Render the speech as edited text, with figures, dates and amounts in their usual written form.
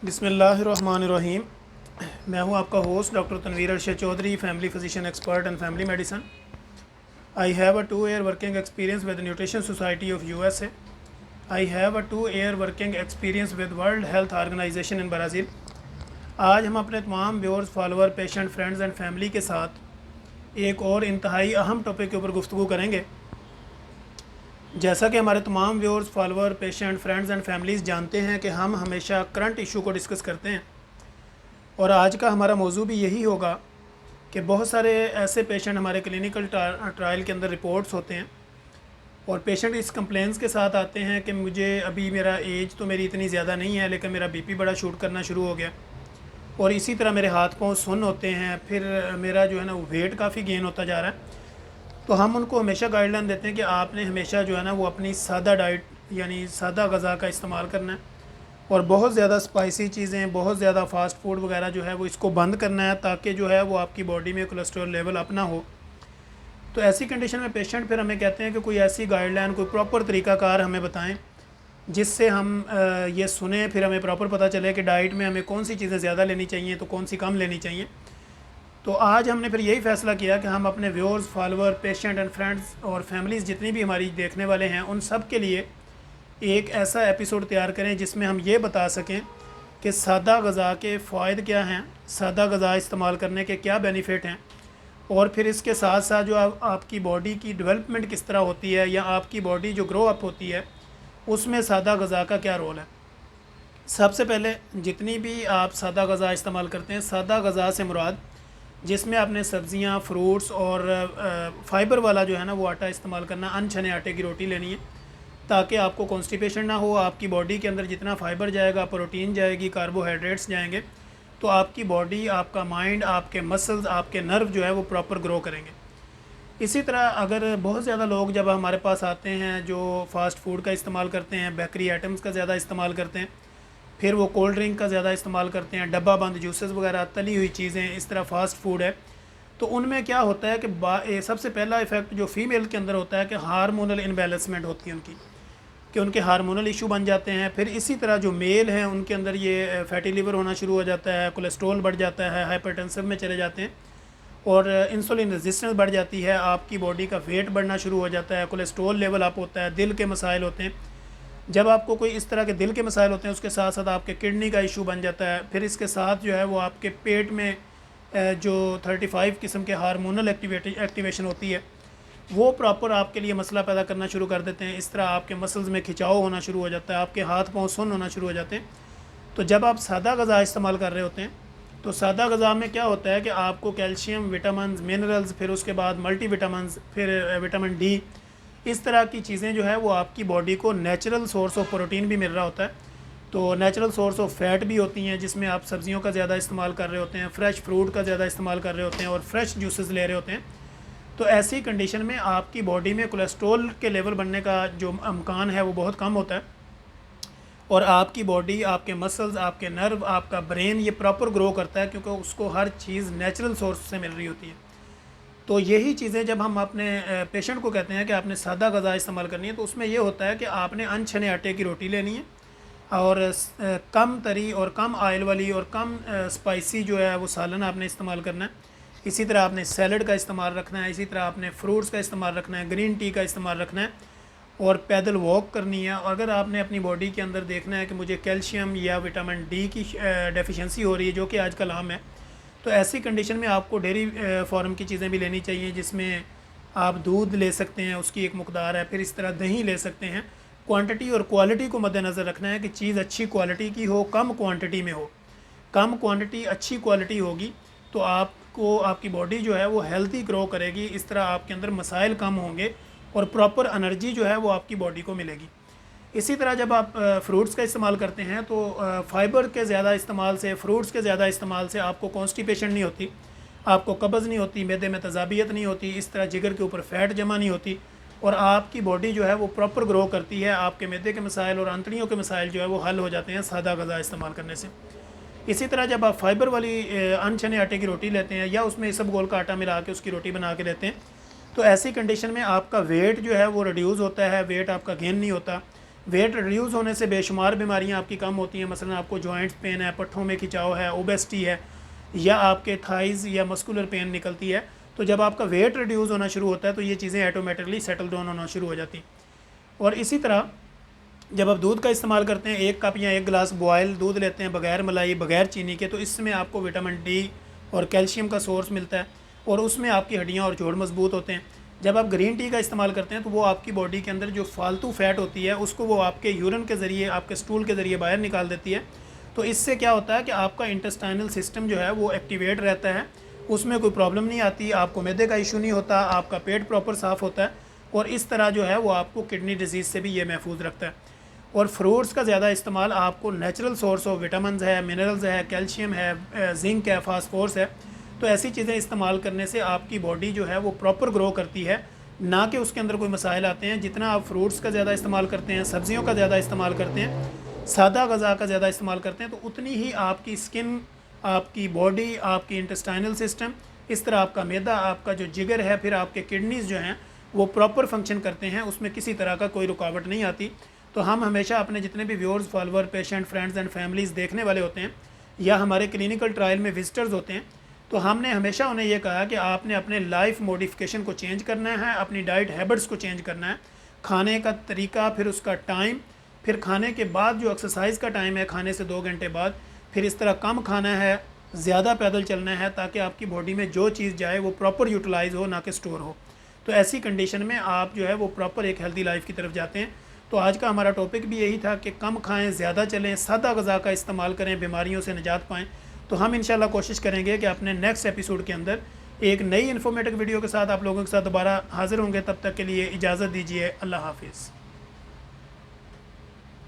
बिस्मिल्लाहिर्रहमानिर्रहीम। मैं हूं आपका host doctor Tanveer Arshad Chaudhary, family physician expert and family medicine. I have a 2 year working experience with nutrition society of USA. I have a 2 year working experience with world health organisation in Brazil. आज हम अपने तमाम viewers, follower, patient, friends and family के साथ एक और इंतहाई अहम टॉपिक के ऊपर गुफ्तगू करेंगे। जैसा कि हमारे तमाम viewers, follower, patient, friends and families जानते हैं कि हम हमेशा करंट इशू को डिस्कस करते हैं, और आज का हमारा मौजू भी यही होगा कि बहुत सारे ऐसे पेशेंट हमारे क्लिनिकल ट्रायल के अंदर रिपोर्ट्स होते हैं और पेशेंट इस कंप्लेंट्स के साथ आते हैं कि मुझे अभी मेरा एज तो मेरी इतनी ज़्यादा नहीं है, लेकिन मेरा बीपी बड़ा शूट करना शुरू हो गया, और इसी तरह मेरे हाथ पाँव सुन्न होते हैं, फिर मेरा जो है ना वो वेट काफ़ी गेन होता जा रहा है। तो हम उनको हमेशा गाइडलाइन देते हैं कि आपने हमेशा जो है ना वो अपनी सादा डाइट यानी सादा ग़ज़ा का इस्तेमाल करना है, और बहुत ज़्यादा स्पाइसी चीज़ें, बहुत ज़्यादा फ़ास्ट फूड वगैरह जो है वो इसको बंद करना है, ताकि जो है वो आपकी बॉडी में कोलेस्ट्रॉल लेवल अपना हो। तो ऐसी कंडीशन में पेशेंट फिर हमें कहते हैं कि कोई ऐसी गाइडलाइन, कोई प्रॉपर तरीक़ाकार हमें बताएं जिससे हम ये सुने, फिर हमें प्रॉपर पता चले कि डाइट में हमें कौन सी चीज़ें ज़्यादा लेनी चाहिए तो कौन सी कम लेनी चाहिए। तो आज हमने फिर यही फ़ैसला किया कि हम अपने viewers, follower, patient and friends और फैमिलीज़ जितनी भी हमारी देखने वाले हैं उन सब के लिए एक ऐसा एपिसोड तैयार करें जिसमें हम ये बता सकें कि सादा ग़ज़ा के फ़ायदे क्या हैं, सादा ग़ज़ा इस्तेमाल करने के क्या बेनिफिट हैं, और फिर इसके साथ साथ जो आपकी बॉडी की डेवलपमेंट किस तरह होती है या आपकी बॉडी जो ग्रो अप होती है उसमें सादा ग़ज़ा का क्या रोल है। सबसे पहले, जितनी भी आप सादा ग़ज़ा इस्तेमाल करते हैं, सादा ग़ज़ा से मुराद जिसमें आपने सब्ज़ियाँ, फ्रूट्स और फाइबर वाला जो है ना वो आटा इस्तेमाल करना, अनछने आटे की रोटी लेनी है, ताकि आपको कॉन्स्टिपेशन ना हो। आपकी बॉडी के अंदर जितना फाइबर जाएगा, प्रोटीन जाएगी, कार्बोहाइड्रेट्स जाएंगे, तो आपकी बॉडी, आपका माइंड, आपके मसल्स, आपके नर्व जो है वो प्रॉपर ग्रो करेंगे। इसी तरह अगर बहुत ज़्यादा लोग जब हमारे पास आते हैं जो फ़ास्ट फूड का इस्तेमाल करते हैं, बेकरी आइटम्स का ज़्यादा इस्तेमाल करते हैं, फिर वो कोल्ड ड्रिंक का ज़्यादा इस्तेमाल करते हैं, डब्बा बंद जूसेस वगैरह, तली हुई चीज़ें, इस तरह फ़ास्ट फूड है, तो उनमें क्या होता है कि सबसे पहला इफ़ेक्ट जो फ़ीमेल के अंदर होता है कि हार्मोनल इनबैलेंसमेंट होती है उनकी, कि उनके हार्मोनल इशू बन जाते हैं। फिर इसी तरह जो मेल हैं उनके अंदर ये फैटी लिवर होना शुरू हो जाता है, कोलेस्ट्रॉल बढ़ जाता है, हाइपरटेंशन में चले जाते हैं, और इंसुलिन रेजिस्टेंस बढ़ जाती है, आपकी बॉडी का वेट बढ़ना शुरू हो जाता है, कोलेस्ट्रॉल लेवल अप होता है, दिल के मसाइल होते हैं। जब आपको कोई इस तरह के दिल के मसाइल होते हैं, उसके साथ साथ आपके किडनी का इशू बन जाता है। फिर इसके साथ जो है वो आपके पेट में जो 35 किस्म के हार्मोनल एक्टिवेशन होती है वो प्रॉपर आपके लिए मसला पैदा करना शुरू कर देते हैं। इस तरह आपके मसल्स में खिंचाव होना शुरू हो जाता है, आपके हाथ पाँव सुन्न होना शुरू हो जाते हैं। तो जब आप सादा ग़ज़ा इस्तेमाल कर रहे होते हैं तो सादा ग़ज़ा में क्या होता है कि आपको कैल्शियम, विटामिन, मिनरल्स, फिर उसके बाद मल्टी विटामिन, फिर विटामिन डी, इस तरह की चीज़ें जो है वो आपकी बॉडी को नेचुरल सोर्स ऑफ प्रोटीन भी मिल रहा होता है, तो नेचुरल सोर्स ऑफ फैट भी होती हैं, जिसमें आप सब्जियों का ज़्यादा इस्तेमाल कर रहे होते हैं, फ्रेश फ्रूट का ज़्यादा इस्तेमाल कर रहे होते हैं, और फ्रेश जूसेस ले रहे होते हैं। तो ऐसी कंडीशन में आपकी बॉडी में कोलेस्ट्रॉल के लेवल बढ़ने का जो अमकान है वो बहुत कम होता है, और आपकी बॉडी, आपके मसल्स, आपके नर्व, आपका ब्रेन ये प्रॉपर ग्रो करता है, क्योंकि उसको हर चीज़ नेचुरल सोर्स से मिल रही होती है। तो यही चीज़ें जब हम अपने पेशेंट को कहते हैं कि आपने सादा ग़ज़ा इस्तेमाल करनी है, तो उसमें ये होता है कि आपने अनछने आटे की रोटी लेनी है, और कम तरी और कम ऑयल वाली और कम स्पाइसी जो है वो सालन आपने इस्तेमाल करना है। इसी तरह आपने सैलड का इस्तेमाल रखना है, इसी तरह आपने फ्रूट्स का इस्तेमाल रखना है, ग्रीन टी का इस्तेमाल रखना है, और पैदल वॉक करनी है। और अगर आपने अपनी बॉडी के अंदर देखना है कि मुझे कैल्शियम या विटामिन डी की डेफिशिएंसी हो रही है, जो कि आजकल आम है, तो ऐसी कंडीशन में आपको डेयरी फार्म की चीज़ें भी लेनी चाहिए, जिसमें आप दूध ले सकते हैं, उसकी एक मकदार है, फिर इस तरह दही ले सकते हैं। क्वांटिटी और क्वालिटी को मद्देनज़र रखना है कि चीज़ अच्छी क्वालिटी की हो, कम क्वांटिटी में हो। कम क्वांटिटी अच्छी क्वालिटी होगी तो आपको, आपकी बॉडी जो है वो हेल्थी ग्रो करेगी, इस तरह आपके अंदर मसाइल कम होंगे और प्रॉपर एनर्जी जो है वो आपकी बॉडी को मिलेगी। इसी तरह जब आप फ्रूट्स का इस्तेमाल करते हैं तो फाइबर के ज़्यादा इस्तेमाल से, फ्रूट्स के ज़्यादा इस्तेमाल से आपको कॉन्स्टिपेशन नहीं होती, आपको कब्ज़ नहीं होती, मैदे में तज़ाबियत नहीं होती, इस तरह जिगर के ऊपर फ़ैट जमा नहीं होती, और आपकी बॉडी जो है वो प्रॉपर ग्रो करती है। आपके मैदे के मसाइल और आंतड़ियों के मसाइल जो है वो हल हो जाते हैं सादा ग़ज़ा इस्तेमाल करने से। इसी तरह जब आप फाइबर वाली अनछने आटे की रोटी लेते हैं या उसमें इसबगोल का आटा मिला के उसकी रोटी बना के लेते हैं, तो ऐसी कंडीशन में आपका वेट जो है वो रिड्यूस होता है, वेट आपका गेन नहीं होता। वेट रिड्यूस होने से बेशुमार बीमारियां आपकी कम होती हैं। मसलन आपको जॉइंट्स पेन है, पट्ठों में खिंचाव है, ओबेसिटी है, या आपके थाइज़ या मस्कुलर पेन निकलती है, तो जब आपका वेट रिड्यूस होना शुरू होता है तो ये चीज़ें ऑटोमेटिकली सेटल डाउन होना शुरू हो जाती। और इसी तरह जब आप दूध का इस्तेमाल करते हैं, 1 कप या 1 गिलास बॉयल दूध लेते हैं बग़ैर मलाई बग़ैर चीनी के, तो इसमें आपको विटामिन डी और कैल्शियम का सोर्स मिलता है और उसमें आपकी हड्डियाँ और जोड़ मजबूत होते हैं। जब आप ग्रीन टी का इस्तेमाल करते हैं तो वो आपकी बॉडी के अंदर जो फालतू फ़ैट होती है उसको वो आपके यूरिन के ज़रिए, आपके स्टूल के ज़रिए बाहर निकाल देती है। तो इससे क्या होता है कि आपका इंटेस्टाइनल सिस्टम जो है वो एक्टिवेट रहता है, उसमें कोई प्रॉब्लम नहीं आती, आपको मैदे का इशू नहीं होता, आपका पेट प्रॉपर साफ़ होता है और इस तरह जो है वो आपको किडनी डिजीज़ से भी ये महफूज रखता है। और फ्रूट्स का ज़्यादा इस्तेमाल आपको नेचुरल सोर्स ऑफ विटामिन है, मिनरल्स है, कैल्शियम है, जिंक है, फास्फोरस है, तो ऐसी चीज़ें इस्तेमाल करने से आपकी बॉडी जो है वो प्रॉपर ग्रो करती है, ना कि उसके अंदर कोई मसाइल आते हैं। जितना आप फ्रूट्स का ज़्यादा इस्तेमाल करते हैं, सब्जियों का ज़्यादा इस्तेमाल करते हैं, सादा ग़ज़ा का ज़्यादा इस्तेमाल करते हैं, तो उतनी ही आपकी स्किन, आपकी बॉडी, आपकी इंटेस्टाइनल सिस्टम, इस तरह आपका मैदा, आपका जो जिगर है, फिर आपके किडनीज़ जो हैं वो प्रॉपर फंक्शन करते हैं, उसमें किसी तरह का कोई रुकावट नहीं आती। तो हम हमेशा अपने जितने भी viewers, follower, patient, friends and families देखने वाले होते हैं या हमारे क्लिनिकल ट्रायल में विजिटर्स होते हैं, तो हमने हमेशा उन्हें यह कहा कि आपने अपने लाइफ मॉडिफिकेशन को चेंज करना है, अपनी डाइट हैबिट्स को चेंज करना है, खाने का तरीका, फिर उसका टाइम, फिर खाने के बाद जो एक्सरसाइज का टाइम है खाने से 2 घंटे बाद, फिर इस तरह कम खाना है, ज़्यादा पैदल चलना है, ताकि आपकी बॉडी में जो चीज़ जाए वो प्रॉपर यूटिलाइज़ हो, ना कि स्टोर हो। तो ऐसी कंडीशन में आप जो है वो प्रॉपर एक हेल्दी लाइफ की तरफ जाते हैं। तो आज का हमारा टॉपिक भी यही था कि कम खाएं, ज़्यादा चलें, सादा ग़ज़ा का इस्तेमाल करें, बीमारियों से निजात पाएँ। तो हम इंशाल्लाह कोशिश करेंगे कि अपने नेक्स्ट एपिसोड के अंदर एक नई इन्फॉर्मेटिव वीडियो के साथ आप लोगों के साथ दोबारा हाज़िर होंगे। तब तक के लिए इजाज़त दीजिए। अल्लाह हाफिज़।